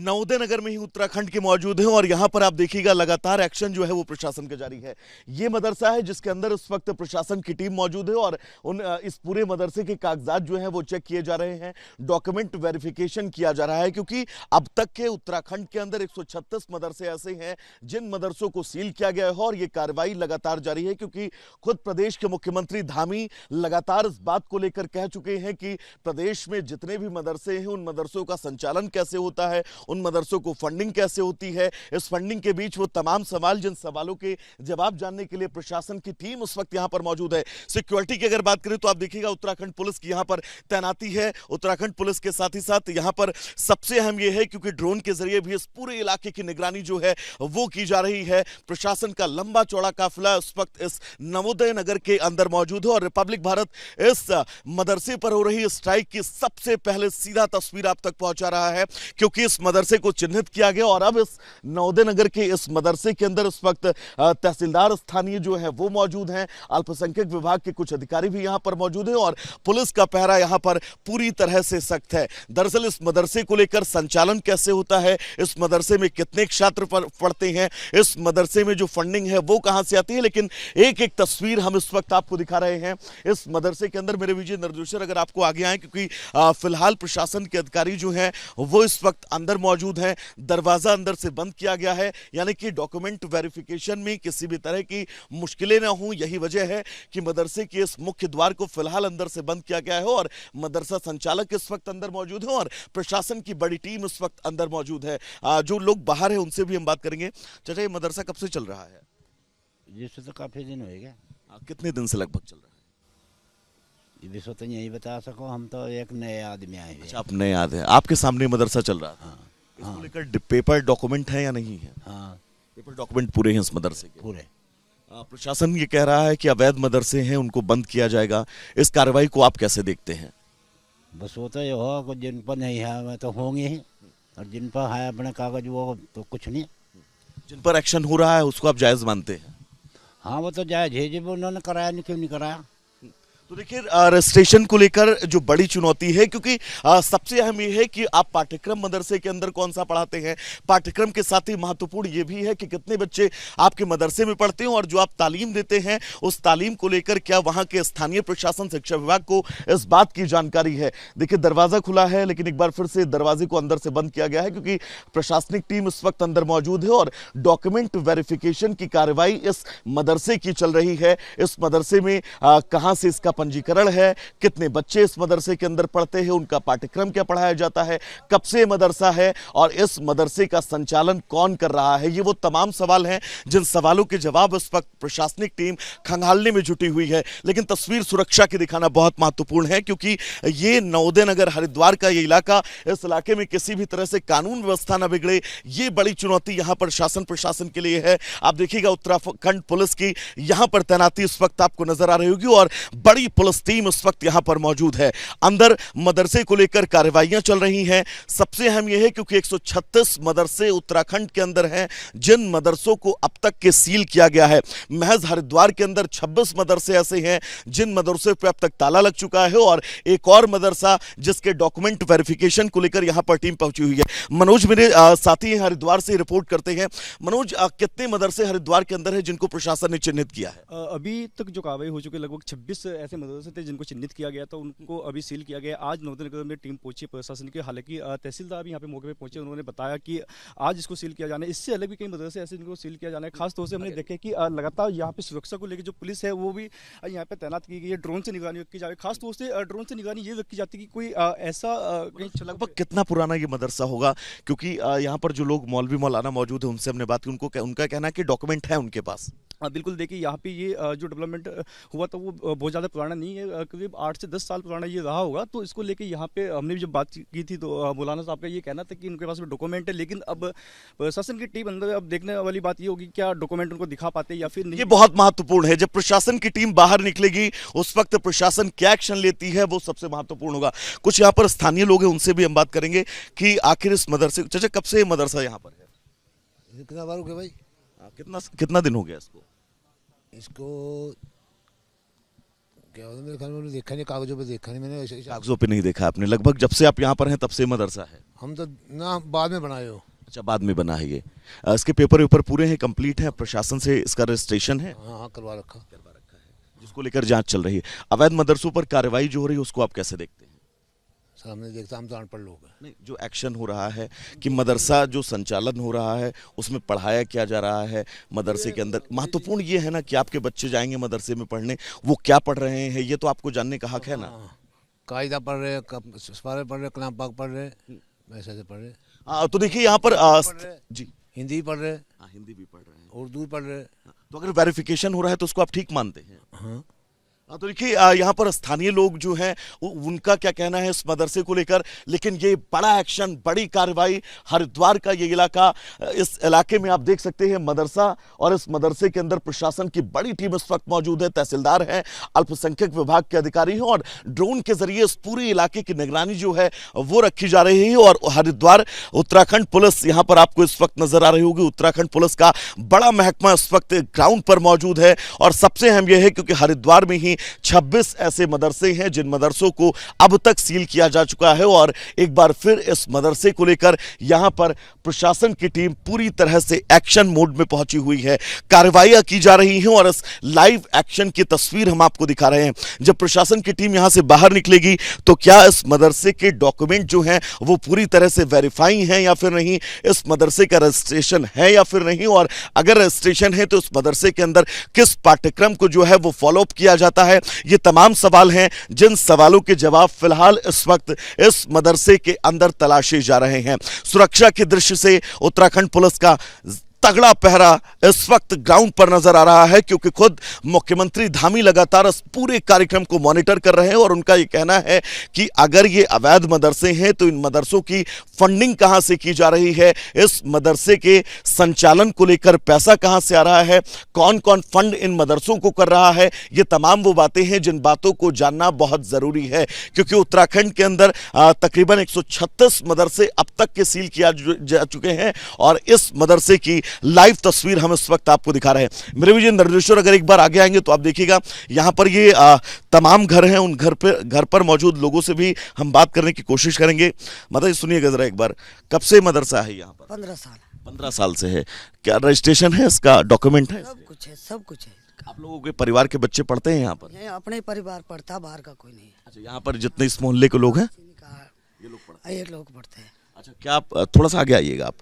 नवोदय नगर में ही उत्तराखंड के मौजूद हैं और यहां पर आप देखिएगा लगातार एक्शन जो है वो प्रशासन का जारी है। ये मदरसा है जिसके अंदर इस वक्त प्रशासन की टीम मौजूद है और इस पूरे मदरसे के कागजात जो हैं वो चेक किए जा रहे हैं, डॉक्यूमेंट वेरिफिकेशन किया जा रहा है, क्योंकि अब तक के उत्तराखंड के अंदर 136 मदरसे ऐसे हैं जिन मदरसों को सील किया गया है और ये कार्रवाई लगातार जारी है, क्योंकि खुद प्रदेश के मुख्यमंत्री धामी लगातार इस बात को लेकर कह चुके हैं कि प्रदेश में जितने भी मदरसे हैं उन मदरसों का संचालन कैसे होता है, उन मदरसों को फंडिंग कैसे होती है। इस फंडिंग के बीच वो तमाम सवाल, जिन सवालों के जवाब जानने के लिए प्रशासन की टीम उस वक्त यहां पर मौजूद है। सिक्योरिटी की अगर बात करें तो आप देखिएगा उत्तराखंड पुलिस की यहां पर तैनाती है। उत्तराखंड पुलिस के साथ ही साथ यहां पर सबसे अहम यह है क्योंकि ड्रोन के जरिए भी इस पूरे इलाके की निगरानी जो है वो की जा रही है। प्रशासन का लंबा चौड़ा काफिला इस वक्त इस नवोदय नगर के अंदर मौजूद है और रिपब्लिक भारत इस मदरसे पर हो रही स्ट्राइक की सबसे पहले सीधा तस्वीर आप तक पहुंचा रहा है, क्योंकि इस मदरसे को चिन्हित किया गया और अब इस नवोदय नगर के इस मदरसे के अंदर इस वक्त तहसीलदार स्थानीय जो है वो मौजूद हैं, अल्पसंख्यक विभाग के कुछ अधिकारी भी यहां पर मौजूद हैं और पुलिस का पहरा यहां पर पूरी तरह से सख्त है। दरअसल इस मदरसे को लेकर संचालन कैसे होता है, इस मदरसे में कितने छात्र पढ़ते हैं, इस मदरसे में जो फंडिंग है वो कहां से आती है, लेकिन एक एक तस्वीर हम इस वक्त आपको दिखा रहे हैं। इस मदरसे के अंदर मेरे विजय निर्देशक अगर आपको आगे आए, क्योंकि फिलहाल प्रशासन के अधिकारी जो हैं वो इस वक्त अंदर मौजूद हैं। दरवाजा अंदर से बंद किया गया है, यानी कि डॉक्यूमेंट वेरिफिकेशन में किसी भी तरह की मुश्किलें ना हो, यही वजह है कि मदरसे के इस मुख्य द्वार को फिलहाल अंदर से बंद किया गया है और मदरसा संचालक इस वक्त अंदर मौजूद है और प्रशासन की बड़ी टीम इस वक्त अंदर मौजूद है। जो लोग बाहर है उनसे भी हम बात करेंगे। चाचा, ये मदरसा कब से चल रहा है? जिससे तो काफी दिन हो गए। कितने दिन से लगभग चल रहा है? विश्व तो यही बता सको, हम तो एक नए आदमी आए हैं। अच्छा, आप नए आए हैं, आपके सामने मदरसा चल रहा था। इसको लेकर पेपर डॉक्यूमेंट है या नहीं है? हाँ, पेपर डॉक्यूमेंट पूरे हैं इस मदरसे के? पूरे। प्रशासन ये कह रहा है कि अवैध मदरसे हैं उनको बंद किया जाएगा, इस कार्रवाई को आप कैसे देखते हैं? बस वो तो ये हो, जिन पर नहीं है वह तो होंगे ही, और जिन पर है अपने कागज वो तो कुछ नहीं। जिन पर एक्शन हो रहा है उसको आप जायज मानते हैं? हाँ, वो तो जायज है, जब उन्होंने कराया नहीं, क्यों नहीं कराया। तो देखिए, रजिस्ट्रेशन को लेकर जो बड़ी चुनौती है, क्योंकि सबसे अहम ये है कि आप पाठ्यक्रम मदरसे के अंदर कौन सा पढ़ाते हैं, पाठ्यक्रम के साथ ही महत्वपूर्ण ये भी है कि कितने बच्चे आपके मदरसे में पढ़ते हैं और जो आप तालीम देते हैं उस तालीम को लेकर क्या वहां के स्थानीय प्रशासन, शिक्षा विभाग को इस बात की जानकारी है। देखिए, दरवाजा खुला है लेकिन एक बार फिर से दरवाजे को अंदर से बंद किया गया है, क्योंकि प्रशासनिक टीम इस वक्त अंदर मौजूद है और डॉक्यूमेंट वेरिफिकेशन की कार्रवाई इस मदरसे की चल रही है। इस मदरसे में कहां से इसका पंजीकरण है, कितने बच्चे इस मदरसे के अंदर पढ़ते हैं, उनका पाठ्यक्रम क्या पढ़ाया जाता है, कब से मदरसा है और इस मदरसे का संचालन कौन कर रहा है, ये वो तमाम सवाल हैं जिन सवालों के जवाब इस वक्त प्रशासनिक टीम खंगालने में जुटी हुई है। लेकिन तस्वीर सुरक्षा की दिखाना बहुत महत्वपूर्ण है, क्योंकि ये नवोदय नगर हरिद्वार का ये इलाका, इस इलाके में किसी भी तरह से कानून व्यवस्था न बिगड़े, ये बड़ी चुनौती यहां पर शासन प्रशासन के लिए है। आप देखिएगा उत्तराखंड पुलिस की यहां पर तैनाती इस वक्त आपको नजर आ रही होगी और बड़ी पुलिस टीम इस वक्त यहां पर मौजूद है। अंदर मदरसे को लेकर कार्रवाइयां चल रही हैं। सबसे अहम यह है क्योंकि 136 मदरसे उत्तराखंड के अंदर हैं जिन मदरसों को अब तक के सील किया गया है। महज हरिद्वार के अंदर 26 मदरसे ऐसे हैं जिन मदरसे पर अब तक ताला लग चुका है और एक और मदरसा जिसके डॉक्यूमेंट वेरिफिकेशन को लेकर यहां पर टीम पहुंची हुई है। मनोज मेरे साथी हरिद्वार से रिपोर्ट करते हैं। मनोज, कितने मदरसे हरिद्वार के अंदर है जिनको प्रशासन ने चिन्हित किया है? अभी तक जो कार्रवाई हो चुकी है, लगभग 26 ऐसे मदरसे थे जिनको चिन्हित किया गया था, उनको अभी सील किया गया। आज नवोदय नगर में टीम पहुंची प्रशासन की, हालांकि तहसीलदार भी यहाँ पे मौके पे पहुंचे, उन्होंने बताया कि आज इसको सील किया जाना है। इससे अलग भी कई मदरसे ऐसे जिनको सील किया जाना है। खासतौर से हमने देखे कि लगातार यहाँ पे सुरक्षा को लेकर जो पुलिस है वो भी यहाँ पे तैनात की गई है। ड्रोन से निगरानी की जाए, खासतौर से ड्रोन से निगरानी ये रखी जाती है कि कोई ऐसा लगभग कितना पुराना ये मदरसा होगा, क्योंकि यहाँ पर जो लोग मौलवी मौलाना मौजूद है उनसे हमने बात की, उनका कहना है कि डॉक्यूमेंट है उनके पास। बिल्कुल, देखिए यहाँ पे ये जो डेवलपमेंट हुआ था वो बहुत ज़्यादा पुराना नहीं है, करीब 8 से 10 साल पुराना ये रहा होगा। तो इसको लेके यहाँ पे हमने भी जब बात की थी तो मौलाना साहब का ये कहना था कि उनके पास भी डॉक्यूमेंट है, लेकिन अब प्रशासन की टीम अंदर, अब देखने वाली बात ये होगी क्या डॉक्यूमेंट उनको दिखा पाते या फिर नहीं। ये बहुत महत्वपूर्ण है। जब प्रशासन की टीम बाहर निकलेगी उस वक्त प्रशासन क्या एक्शन लेती है वो सबसे महत्वपूर्ण होगा। कुछ यहाँ पर स्थानीय लोग हैं, उनसे भी हम बात करेंगे कि आखिर इस मदरसे, चाचा कब से मदरसा यहाँ पर है? कितना बार हो गया भाई? कितना दिन हो गया इसको? क्या होता है, मेरे ख्याल में देखा नहीं, कागजों पे देखा नहीं मैंने ऐसे। कागजों पे नहीं देखा आपने, लगभग जब से आप यहाँ पर हैं तब से मदरसा है? हम तो ना बाद में बनाए हो। अच्छा, बाद में बना है ये। इसके पेपर वेपर पूरे हैं, कंप्लीट है, प्रशासन से इसका रजिस्ट्रेशन है? हाँ हाँ करवा रखा। जिसको लेकर जांच चल रही है। अवैध मदरसों पर कार्रवाई जो हो रही है उसको आप कैसे देखते हैं? सामने देखता, हम तो अनपढ़ लोग हैं। नहीं, जो एक्शन हो रहा है कि मदरसा जो संचालन हो रहा है उसमें पढ़ाया क्या जा रहा है, मदरसे के अंदर महत्वपूर्ण ये है ना कि आपके बच्चे जाएंगे मदरसे में पढ़ने, वो क्या पढ़ रहे हैं ये तो आपको जानने का हक है ना। हाँ, कायदा पढ़ रहे, सफारे पढ़ रहे, कलाम पाक पढ़ रहे, वैसे से पढ़ रहे। तो देखिए यहाँ पर जी, हिंदी पढ़ रहे, हिंदी भी पढ़ रहे हैं, उर्दू पढ़ रहे। तो अगर वेरिफिकेशन हो रहा है तो उसको आप ठीक मानते हैं? हाँ तो देखिए यहाँ पर स्थानीय लोग जो हैं उनका क्या कहना है इस मदरसे को लेकर, लेकिन ये बड़ा एक्शन, बड़ी कार्रवाई, हरिद्वार का ये इलाका, इस इलाके में आप देख सकते हैं मदरसा, और इस मदरसे के अंदर प्रशासन की बड़ी टीम इस वक्त मौजूद है। तहसीलदार हैं, अल्पसंख्यक विभाग के अधिकारी हैं, और ड्रोन के जरिए इस पूरे इलाके की निगरानी जो है वो रखी जा रही है। और हरिद्वार उत्तराखंड पुलिस यहाँ पर आपको इस वक्त नजर आ रही होगी, उत्तराखंड पुलिस का बड़ा महकमा इस वक्त ग्राउंड पर मौजूद है। और सबसे अहम यह है क्योंकि हरिद्वार में ही 26 ऐसे मदरसे हैं जिन मदरसों को अब तक सील किया जा चुका है, और एक बार फिर इस मदरसे को लेकर यहां पर प्रशासन की टीम पूरी तरह से एक्शन मोड में पहुंची हुई है, कार्रवाइयां की जा रही हैं। और इस लाइव एक्शन की तस्वीर हम आपको दिखा रहे हैं। जब प्रशासन की टीम यहां से बाहर निकलेगी तो क्या इस मदरसे के डॉक्यूमेंट जो हैं वो पूरी तरह से वेरीफाई हैं या फिर नहीं, इस मदरसे का रजिस्ट्रेशन है या फिर नहीं, और अगर रजिस्ट्रेशन है तो इस मदरसे के अंदर किस पाठ्यक्रम को जो है वो फॉलोअप किया जाता है, ये तमाम सवाल हैं जिन सवालों के जवाब फिलहाल इस वक्त इस मदरसे के अंदर तलाशे जा रहे हैं। सुरक्षा की दृष्टि से उत्तराखंड पुलिस का तगड़ा पहरा इस वक्त ग्राउंड पर नजर आ रहा है, क्योंकि खुद मुख्यमंत्री धामी लगातार इस पूरे कार्यक्रम को मॉनिटर कर रहे हैं। और उनका यह कहना है कि अगर ये अवैध मदरसे हैं तो इन मदरसों की फंडिंग कहां से की जा रही है, इस मदरसे के संचालन को लेकर पैसा कहां से आ रहा है, कौन कौन फंड इन मदरसों को कर रहा है, ये तमाम वो बातें हैं जिन बातों को जानना बहुत जरूरी है। क्योंकि उत्तराखंड के अंदर तकरीबन 136 मदरसे अब तक के सील किया जा चुके हैं, और इस मदरसे की लाइव तस्वीर हम इस वक्त आपको दिखा रहे हैं। मेरे विजय निर्देशक अगर एक बार आगे आएंगे तो आप देखिएगा यहां पर ये तमाम घर हैं, उन घर पर मौजूद लोगों से भी हम बात करने की कोशिश करेंगे। मतलब सुनिएगा जरा एक बार, कब से मदरसा है यहाँ पर? 15 साल। 15 साल से है। क्या रजिस्ट्रेशन है, इसका डॉक्यूमेंट है? सब कुछ है, सब कुछ है। आप लोगों के परिवार के बच्चे पढ़ते हैं यहाँ पर? ये अपने परिवार पढ़ता, बाहर का कोई नहीं है। अच्छा, यहाँ पर जितने इस मोहल्ले के लोग हैं ये लोग पढ़ते हैं, ये लोग पढ़ते हैं। अच्छा, क्या आप थोड़ा सा आगे आइएगा, आप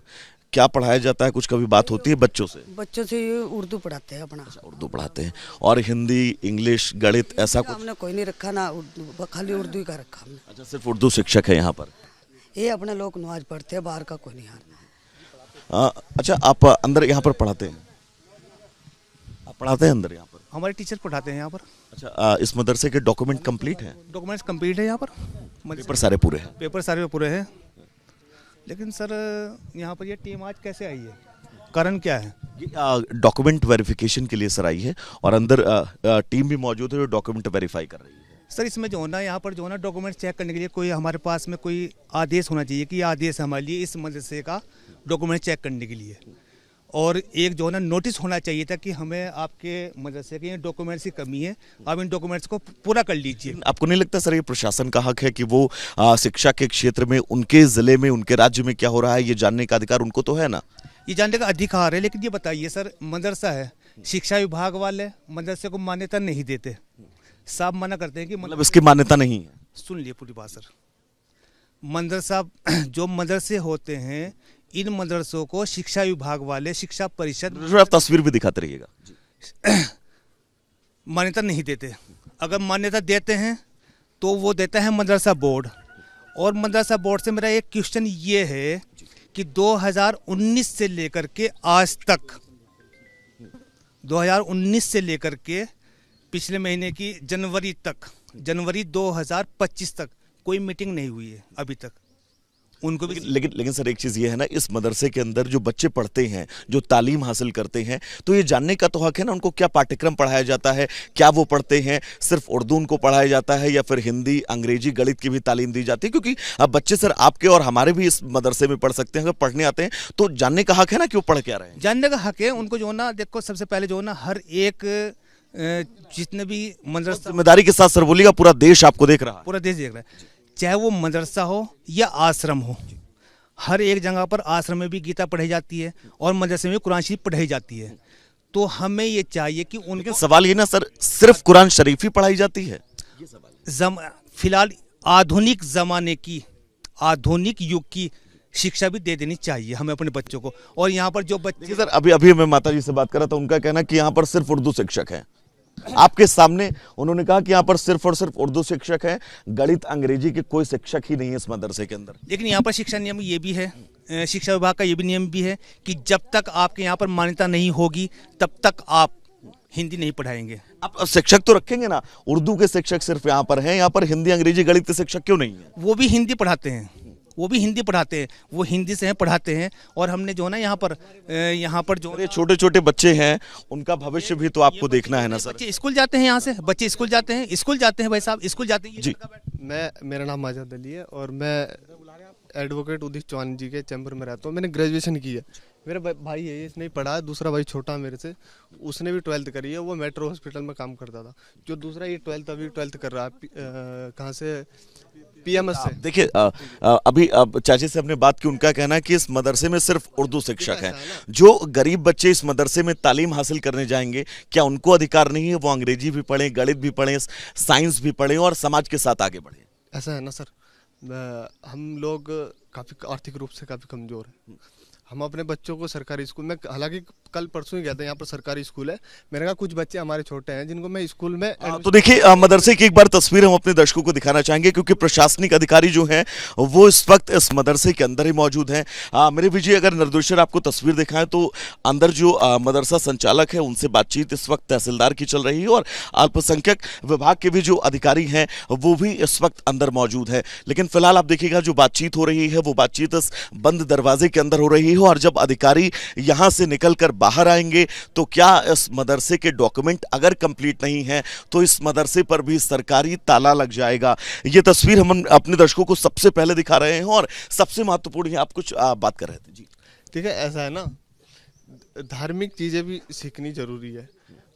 क्या पढ़ाया जाता है, कुछ कभी बात होती है बच्चों से? बच्चों से ये उर्दू पढ़ाते हैं अपना। उर्दू पढ़ाते हैं, और हिंदी, इंग्लिश, गणित ऐसा कुछ? हमने कोई नहीं रखा ना, उर्दू खाली उर्दू ही का रखा हमने। अच्छा, सिर्फ उर्दू शिक्षक है यहाँ पर? ये अपने लोग नमाज पढ़ते हैं, बाहर का कोई नहीं है। अच्छा, आप अंदर यहाँ पर पढ़ाते हैं? आप पढ़ाते हैं अंदर यहाँ पर? हमारे टीचर पढ़ाते हैं यहाँ पर। अच्छा, इस मदरसे के डॉक्यूमेंट कंप्लीट हैं? डॉक्यूमेंट्स कंप्लीट है यहाँ पर, पेपर सारे पूरे हैं? पेपर सारे पूरे हैं। लेकिन सर यहाँ पर ये टीम आज कैसे आई है, कारण क्या है? ये डॉक्यूमेंट वेरिफिकेशन के लिए सर आई है, और अंदर टीम भी मौजूद है जो डॉक्यूमेंट वेरीफाई कर रही है। सर इसमें जो होना यहाँ पर जो ना डॉक्यूमेंट चेक करने के लिए कोई हमारे पास में कोई आदेश होना चाहिए कि ये आदेश हमारे लिए इस मदरसे का डॉक्यूमेंट चेक करने के लिए, और एक जो है ना नोटिस होना चाहिए था कि हमें आपके मदरसे के डॉक्यूमेंट्स की कमी है, आप इन डॉक्यूमेंट्स को पूरा कर लीजिए। आपको नहीं लगता सर ये प्रशासन का हक है कि वो शिक्षा के क्षेत्र में, उनके जिले में, उनके राज्य में क्या हो रहा है ये जानने का अधिकार उनको तो है ना? ये जानने का अधिकार है, लेकिन ये बताइए सर, मदरसा है, शिक्षा विभाग वाले मदरसे को मान्यता नहीं देते, साफ मना करते हैं कि मतलब इसकी मान्यता नहीं है। सुन लिए पूरी बात सर, मदरसा जो मदरसे होते हैं इन मदरसों को शिक्षा विभाग वाले, शिक्षा परिषद, जो आप तस्वीर भी दिखाते रहिएगा, मान्यता नहीं देते। अगर मान्यता देते हैं तो वो देता है मदरसा बोर्ड, और मदरसा बोर्ड से मेरा एक क्वेश्चन ये है कि 2019 से लेकर के आज तक, 2019 से लेकर के पिछले महीने की जनवरी तक, जनवरी 2025 तक कोई मीटिंग नहीं हुई है अभी तक उनको भी। लेकिन सर एक चीज ये है ना, इस मदरसे के अंदर जो बच्चे पढ़ते हैं, जो तालीम हासिल करते हैं, तो ये जानने का तो हक है ना उनको क्या पाठ्यक्रम पढ़ाया जाता है, क्या वो पढ़ते हैं, सिर्फ उर्दू उनको पढ़ाया जाता है या फिर हिंदी, अंग्रेजी, गणित की भी तालीम दी जाती है? क्योंकि अब बच्चे सर आपके और हमारे भी इस मदरसे में पढ़ सकते हैं, अगर पढ़ने आते हैं तो जानने का हक है ना कि वो पढ़ क्या रहे हैं। जानने का हक है उनको जो ना, देखो सबसे पहले जो ना हर एक जितने भी मदरसा, जिम्मेदारी के साथ सर बोलिएगा, पूरा देश आपको देख रहा है। पूरा देश देख रहा है, चाहे वो मदरसा हो या आश्रम हो, हर एक जगह पर आश्रम में भी गीता पढ़ाई जाती है और मदरसे में कुरान शरीफ पढ़ाई जाती है। तो हमें ये चाहिए कि उनके लेकिन सवाल ये ना सर, सिर्फ कुरान शरीफ ही पढ़ाई जाती है? फिलहाल आधुनिक ज़माने की, आधुनिक युग की शिक्षा भी दे देनी चाहिए हमें अपने बच्चों को। और यहाँ पर जो बच्चे, देखिए सर, अभी अभी मैं माता जी से बात कर रहा था, उनका कहना कि यहाँ पर सिर्फ उर्दू शिक्षक हैं। आपके सामने उन्होंने कहा कि यहाँ पर सिर्फ और सिर्फ उर्दू शिक्षक हैं, गणित अंग्रेजी के कोई शिक्षक ही नहीं है इस मदरसे के अंदर। लेकिन यहाँ पर शिक्षा नियम ये भी है, शिक्षा विभाग का ये भी नियम भी है कि जब तक आपके यहाँ पर मान्यता नहीं होगी तब तक आप हिंदी नहीं पढ़ाएंगे। आप शिक्षक तो रखेंगे ना, उर्दू के शिक्षक सिर्फ यहाँ पर हैं, यहाँ पर हिंदी अंग्रेजी गणित के शिक्षक क्यों नहीं है? वो भी हिंदी पढ़ाते हैं, वो भी हिंदी पढ़ाते हैं, वो हिंदी से पढ़ाते हैं। और हमने जो ना यहाँ पर जो ये छोटे छोटे बच्चे हैं, उनका भविष्य भी तो आपको देखना है ना सर। बच्चे स्कूल जाते हैं, यहाँ से बच्चे स्कूल जाते हैं भाई साहब, स्कूल जाते हैं। जी। मेरा नाम आजाद अली है और मैं एडवोकेट उदित चौहान जी के चैम्बर में रहता हूँ। मैंने ग्रेजुएशन की है। मेरा भाई है, इसने पढ़ा है। दूसरा भाई छोटा मेरे से, उसने भी 12th करी है। वो मेट्रो हॉस्पिटल में काम करता था। जो दूसरा ये 12th कर रहा है, कहाँ से, PMS से। देखिए अभी चाची से हमने बात की, उनका कहना है कि इस मदरसे में सिर्फ उर्दू शिक्षक हैं। जो गरीब बच्चे इस मदरसे में तालीम हासिल करने जाएंगे, क्या उनको अधिकार नहीं है वो अंग्रेजी भी पढ़ें, गणित भी पढ़ें, साइंस भी पढ़ें और समाज के साथ आगे बढ़ें? ऐसा है ना सर, हम लोग काफ़ी आर्थिक रूप से काफ़ी कमज़ोर हैं। हम अपने बच्चों को सरकारी स्कूल में, हालांकि कल परसों ही गया था, यहाँ पर सरकारी स्कूल है। मैंने कहा कुछ बच्चे हमारे छोटे हैं जिनको मैं स्कूल में तो देखिए मदरसे की एक बार तस्वीर हम अपने दर्शकों को दिखाना चाहेंगे, क्योंकि प्रशासनिक अधिकारी जो हैं वो इस वक्त इस मदरसे के अंदर ही मौजूद हैं। मेरे विजय, अगर निर्देशक आपको तस्वीर दिखाएं तो अंदर जो मदरसा संचालक है उनसे बातचीत इस वक्त तहसीलदार की चल रही है और अल्पसंख्यक विभाग के भी जो अधिकारी हैं वो भी इस वक्त अंदर मौजूद है। लेकिन फिलहाल आप देखिएगा जो बातचीत हो रही है वो बातचीत इस बंद दरवाजे के अंदर हो रही है, और जब अधिकारी यहां से निकलकर बाहर आएंगे तो क्या इस मदरसे के डॉक्यूमेंट अगर कंप्लीट नहीं है तो इस मदरसे पर भी सरकारी ताला लग जाएगा। ये तस्वीर हम अपने दर्शकों को सबसे पहले दिखा रहे हैं और सबसे महत्वपूर्ण है, आप कुछ बात कर रहे थे जी। ठीक है, ऐसा है ना, धार्मिक चीज़ें भी सीखनी जरूरी है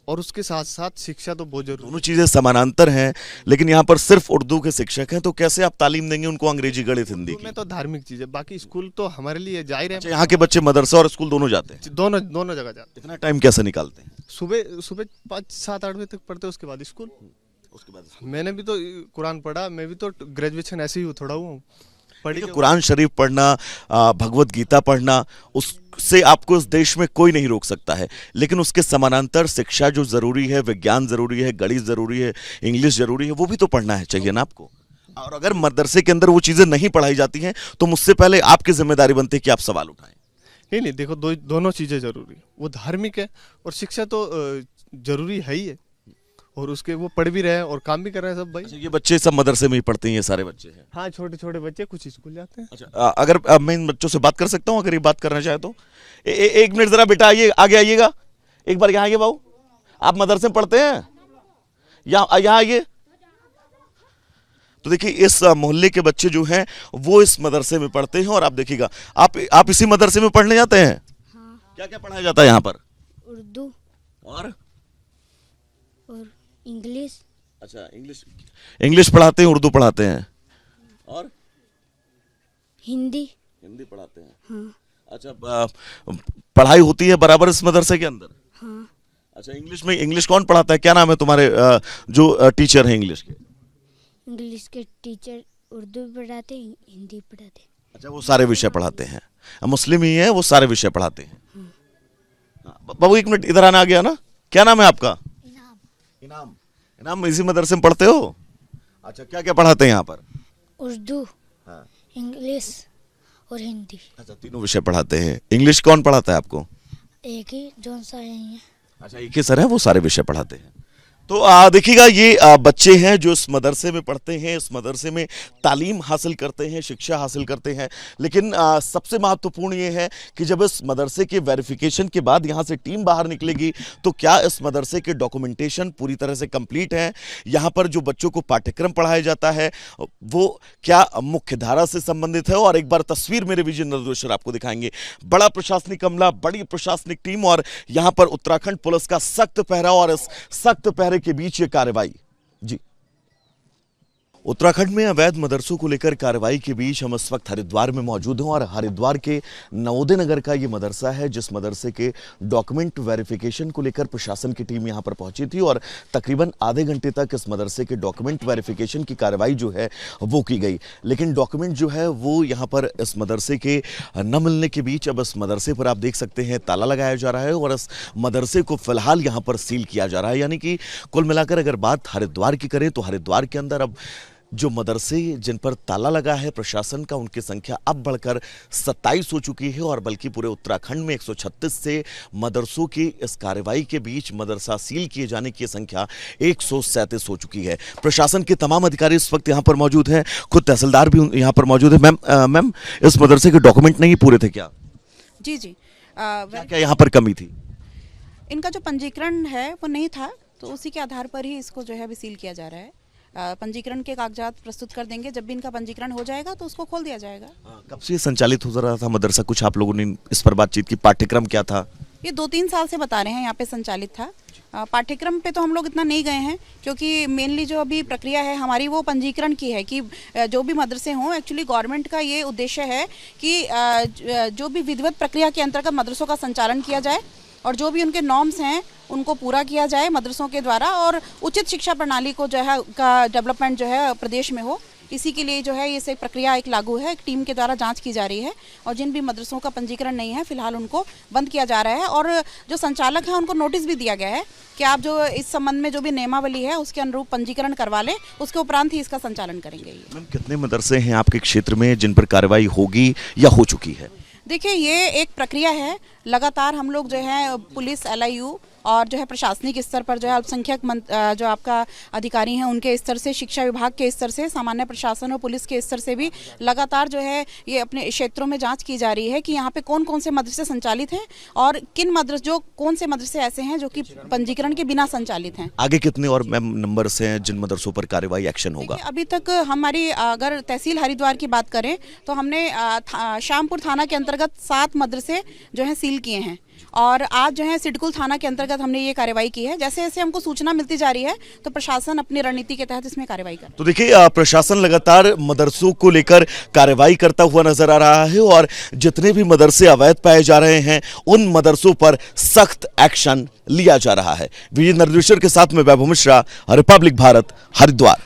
और उसके साथ साथ शिक्षा तो बहुत जरूरी है। दोनों चीजें समानांतर हैं, लेकिन यहाँ पर सिर्फ उर्दू के शिक्षक हैं, तो कैसे आप तालीम देंगे उनको अंग्रेजी, गणित, हिंदी की? में तो धार्मिक चीज़ है, बाकी स्कूल तो हमारे लिए जाहिर है। यहाँ के बच्चे मदरसा और स्कूल दोनों जाते हैं? दोनों जगह जाते हैं। इतना टाइम कैसे निकालते हैं? सुबह 5-7-8 बजे तक पढ़ते हैं, उसके बाद स्कूल। उसके बाद मैंने भी तो कुरान पढ़ा, मैं भी तो ग्रेजुएशन ऐसे ही थोड़ा हुआ हूँ। कुरान शरीफ पढ़ना, भगवत गीता पढ़ना, उससे आपको इस देश में कोई नहीं रोक सकता है, लेकिन उसके समानांतर शिक्षा जो जरूरी है, विज्ञान जरूरी है, गणित जरूरी है, इंग्लिश जरूरी है, वो भी तो पढ़ना है चाहिए ना आपको। और अगर मदरसे के अंदर वो चीजें नहीं पढ़ाई जाती हैं तो मुझसे पहले आपकी जिम्मेदारी बनती है कि आप सवाल उठाएं। नहीं, देखो दोनों चीज़ें जरूरी, वो धार्मिक है और शिक्षा तो जरूरी है ही है, और उसके वो पढ़ भी रहे हैं और काम भी कर रहे हैं सब भाई। अच्छा, ये बच्चे सब मदरसे में ही पढ़ते हैं, ये सारे बच्चे हैं? हाँ, छोटे छोटे बच्चे, कुछ स्कूल जाते हैं। अच्छा, अगर मैं इन बच्चों से बात कर सकता हूँ, अगर ये बात करना चाहे तो? एक मिनट जरा बेटा आइए, आगे आइएगा, एक बार यहाँ आइए। बाबू, आप मदरसे में पढ़ते हैं? यहाँ आइए। तो देखिए इस मोहल्ले के बच्चे जो हैं वो इस मदरसे में पढ़ते हैं, और आप देखिएगा आप इसी मदरसे में पढ़ने जाते हैं? हाँ। क्या क्या पढ़ाया जाता है यहाँ पर? उर्दू और इंग्लिश। अच्छा, इंग्लिश पढ़ाते हैं, उर्दू पढ़ाते हैं, और हिंदी पढ़ाते हैं। हाँ। अच्छा, पढ़ाई होती है बराबर इस मदरसे के अंदर? हाँ। अच्छा, इंग्लिश कौन पढ़ाता है? क्या नाम है तुम्हारे जो टीचर हैं इंग्लिश के? इंग्लिश के टीचर उर्दू भी पढ़ाते, हिंदी पढ़ाते। अच्छा, वो सारे विषय पढ़ाते हैं, मुस्लिम ही है, वो सारे विषय पढ़ाते हैं। बाबू एक मिनट इधर आना, आ गया ना? क्या नाम है आपका? इनाम इसी मदरसे में पढ़ते हो? अच्छा, क्या क्या पढ़ाते हैं यहाँ पर? उर्दू, हाँ। इंग्लिश और हिंदी। अच्छा, तीनों विषय पढ़ाते हैं। इंग्लिश कौन पढ़ाता है आपको? एक ही जौन सा है। अच्छा, एक ही सर है, वो सारे विषय पढ़ाते हैं। तो देखिएगा ये बच्चे हैं जो इस मदरसे में पढ़ते हैं, इस मदरसे में तालीम हासिल करते हैं, शिक्षा हासिल करते हैं। लेकिन सबसे महत्वपूर्ण ये है कि जब इस मदरसे के वेरिफिकेशन के बाद यहाँ से टीम बाहर निकलेगी तो क्या इस मदरसे के डॉक्यूमेंटेशन पूरी तरह से कंप्लीट हैं, यहाँ पर जो बच्चों को पाठ्यक्रम पढ़ाया जाता है वो क्या मुख्य धारा से संबंधित है। और एक बार तस्वीर मेरे विजय निर्देशक आपको दिखाएंगे। बड़ा प्रशासनिक अमला, बड़ी प्रशासनिक टीम और यहाँ पर उत्तराखंड पुलिस का सख्त पहरा और इस सख्त पहरे के बीच ये कार्रवाई। जी, उत्तराखंड में अवैध मदरसों को लेकर कार्रवाई के बीच हम इस वक्त हरिद्वार में मौजूद हैं और हरिद्वार के नवोदय नगर का ये मदरसा है जिस मदरसे के डॉक्यूमेंट वेरिफिकेशन को लेकर प्रशासन की टीम यहां पर पहुंची थी और तकरीबन आधे घंटे तक इस मदरसे के डॉक्यूमेंट वेरिफिकेशन की कार्रवाई जो है वो की गई। लेकिन डॉक्यूमेंट जो है वो यहाँ पर इस मदरसे के न मिलने के बीच अब इस मदरसे पर आप देख सकते हैं ताला लगाया जा रहा है और इस मदरसे को फिलहाल यहाँ पर सील किया जा रहा है। यानी कि कुल मिलाकर अगर बात हरिद्वार की करें तो हरिद्वार के अंदर अब जो मदरसे जिन पर ताला लगा है प्रशासन का, उनकी संख्या अब बढ़कर 27 हो चुकी है और बल्कि पूरे उत्तराखंड में 136 से मदरसों की इस कार्रवाई के बीच मदरसा सील किए जाने की संख्या 137 हो चुकी है। प्रशासन के तमाम अधिकारी इस वक्त यहाँ पर मौजूद हैं, खुद तहसीलदार भी यहाँ पर मौजूद है। मैम इस मदरसे के डॉक्यूमेंट नहीं पूरे थे क्या? जी जी, क्या यहाँ पर कमी थी? इनका जो पंजीकरण है वो नहीं था, तो उसी के आधार पर ही इसको जो है अभी सील किया जा रहा है। पंजीकरण के कागजात प्रस्तुत कर देंगे, जब भी इनका पंजीकरण हो जाएगा तो उसको खोल दिया जाएगा। कब से संचालित हो रहा था मदरसा, कुछ आप लोगों ने इस पर बातचीत की? पाठ्यक्रम क्या था? ये 2-3 साल से बता रहे हैं यहाँ पे संचालित था। पाठ्यक्रम पे तो हम लोग इतना नहीं गए हैं क्योंकि मेनली जो अभी प्रक्रिया है हमारी वो पंजीकरण की है कि जो भी मदरसे हों, एक्चुअली गवर्नमेंट का ये उद्देश्य है कि जो भी विधिवत प्रक्रिया के अंतर्गत मदरसों का संचालन किया जाए और जो भी उनके नॉर्म्स हैं उनको पूरा किया जाए मदरसों के द्वारा और उचित शिक्षा प्रणाली को जो है का डेवलपमेंट जो है प्रदेश में हो। इसी के लिए जो है ये एक प्रक्रिया एक लागू है, एक टीम के द्वारा जांच की जा रही है और जिन भी मदरसों का पंजीकरण नहीं है फिलहाल उनको बंद किया जा रहा है और जो संचालक हैं उनको नोटिस भी दिया गया है कि आप जो इस संबंध में जो भी नियमावली है उसके अनुरूप पंजीकरण करवा लें, उसके उपरांत ही इसका संचालन करेंगे। मैम कितने मदरसे हैं आपके क्षेत्र में जिन पर कार्रवाई होगी या हो चुकी है? देखिए ये एक प्रक्रिया है, लगातार हम लोग जो है पुलिस, LIU और जो है प्रशासनिक स्तर पर जो है अल्पसंख्यक जो आपका अधिकारी हैं उनके स्तर से, शिक्षा विभाग के स्तर से, सामान्य प्रशासन और पुलिस के स्तर से भी लगातार जो है ये अपने क्षेत्रों में जांच की जा रही है कि यहाँ पे कौन कौन से मदरसे संचालित हैं और कौन से मदरसे ऐसे हैं जो कि पंजीकरण के बिना संचालित हैं। आगे कितने और मैम नंबर से हैं जिन मदरसों पर कार्रवाई एक्शन होगा? अभी तक हमारी अगर तहसील हरिद्वार की बात करें तो हमने श्यामपुर थाना के अंतर्गत 7 मदरसे जो है सील किए हैं और आज जो है सिडकुल थाना के अंतर्गत हमने ये कार्रवाई की है। जैसे जैसे हमको सूचना मिलती जा रही है तो प्रशासन अपनी रणनीति के तहत इसमें कार्रवाई कर। तो देखिए प्रशासन लगातार मदरसों को लेकर कार्रवाई करता हुआ नजर आ रहा है और जितने भी मदरसे अवैध पाए जा रहे हैं उन मदरसों पर सख्त एक्शन लिया जा रहा है। विजय निर्देशक के साथ में वैभव मिश्रा, रिपब्लिक भारत, हरिद्वार।